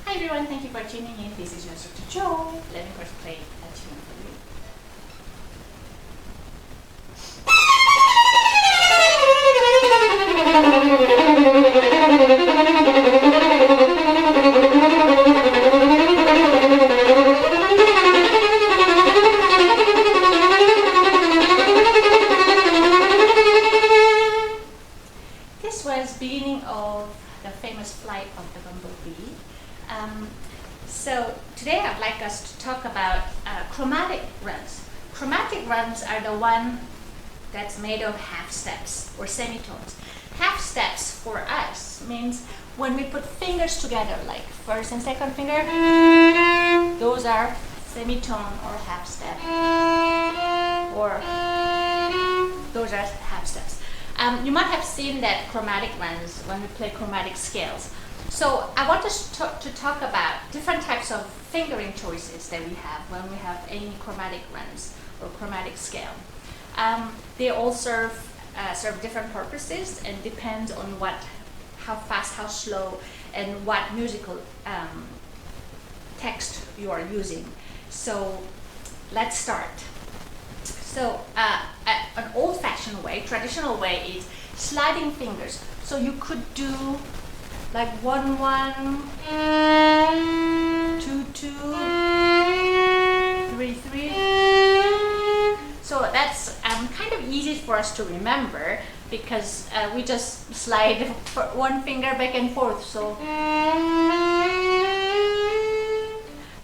Hi everyone, thank you for tuning in. This is your instructor Joe. Let me first play a tune for you. This was beginning of the famous flight of the Bumblebee. So today I'd like us to talk about chromatic runs. Chromatic runs are the one that's made of half steps or semitones. Half steps for us means when we put fingers together, like first and second finger, those are semitone or half step, or those are half steps. You might have seen that chromatic runs when we play chromatic scales. So I want us to talk about different types of fingering choices that we have when we have any chromatic runs or chromatic scale. They all serve different purposes and depends on how fast, how slow, and what musical text you are using. So let's start. So an old-fashioned way, traditional way is sliding fingers. So you could do like 1 1, 2 2, 3 3. So that's kind of easy for us to remember because we just slide one finger back and forth. So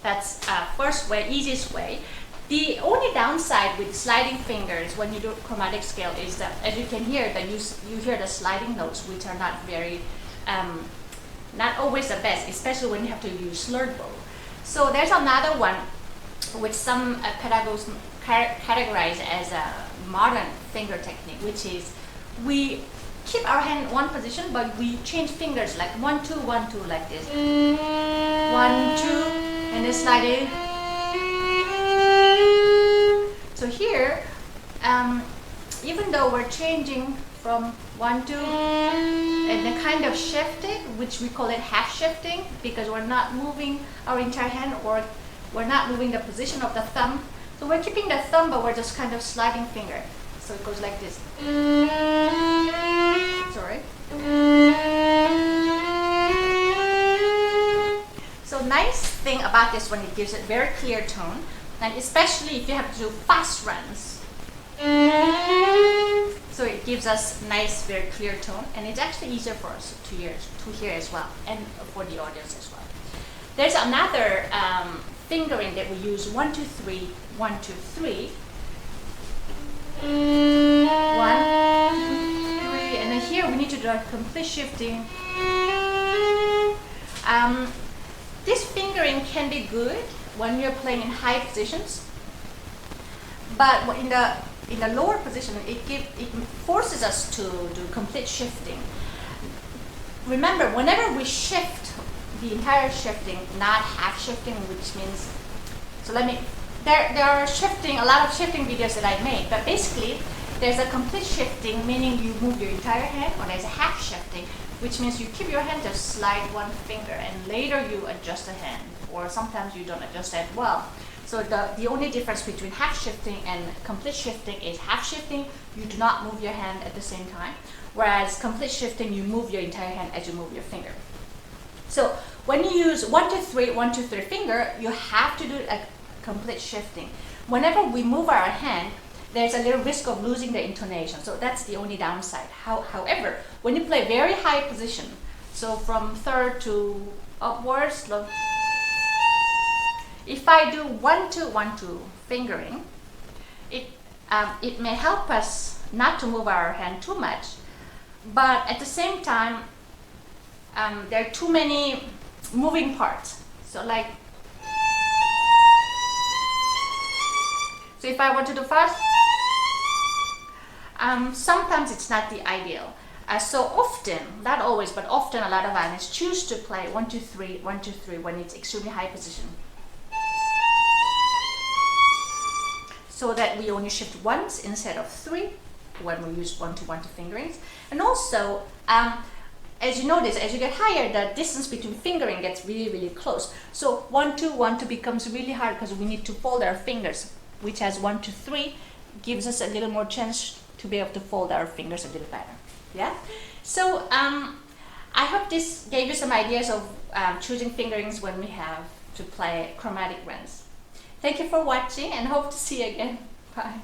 that's first way, easiest way. The only downside with sliding fingers when you do chromatic scale is that, as you can hear, that you hear the sliding notes, which are not very, not always the best, especially when you have to use slurred bow. So there's another one, which some pedagogues categorize as a modern finger technique, which is we keep our hand in one position, but we change fingers like 1 2 1 2 like this, 1 2, and then slide it. So here, even though we're changing from 1 2 and then kind of shift it, which we call it half shifting, because we're not moving our entire hand or we're not moving the position of the thumb. So we're keeping the thumb, but we're just kind of sliding finger. So it goes like this. Sorry. So nice thing about this one, it gives it very clear tone, and especially if you have to do fast runs. So it gives us nice, very clear tone, and it's actually easier for us to hear as well, and for the audience as well. There's another fingering that we use 1 2 3 1 2 3. 1 2 3, and then here we need to do a complete shifting. This fingering can be good when you're playing in high positions, but in the lower position, it forces us to do complete shifting. Remember, whenever we shift, the entire shifting, not half shifting, which means, so there are a lot of shifting videos that I made, but basically there's a complete shifting, meaning you move your entire hand, or there's a half shifting, which means you keep your hand, just slide one finger, and later you adjust the hand, or sometimes you don't adjust that well. So the only difference between half shifting and complete shifting is half shifting, you do not move your hand at the same time, whereas complete shifting, you move your entire hand as you move your finger. So when you use 1 2 3 1 2 3 finger, you have to do a complete shifting. Whenever we move our hand, there's a little risk of losing the intonation. So that's the only downside. However, when you play very high position, so from third to upwards, if I do 1 2 1 2 fingering, it may help us not to move our hand too much, but at the same time, there are too many moving parts. So like, so if I want to do fast, sometimes it's not the ideal. So often, not always, but often a lot of violinists choose to play 1 2 3 1 2 3 when it's extremely high position, so that we only shift once instead of 3 when we use 1 2 1 2 fingerings. And also, as you notice, as you get higher, the distance between fingering gets really, really close. So 1, 2, 1, 2 becomes really hard because we need to fold our fingers, which has 1, 2, 3 gives us a little more chance to be able to fold our fingers a little better. Yeah. So I hope this gave you some ideas of choosing fingerings when we have to play chromatic runs. Thank you for watching and hope to see you again. Bye.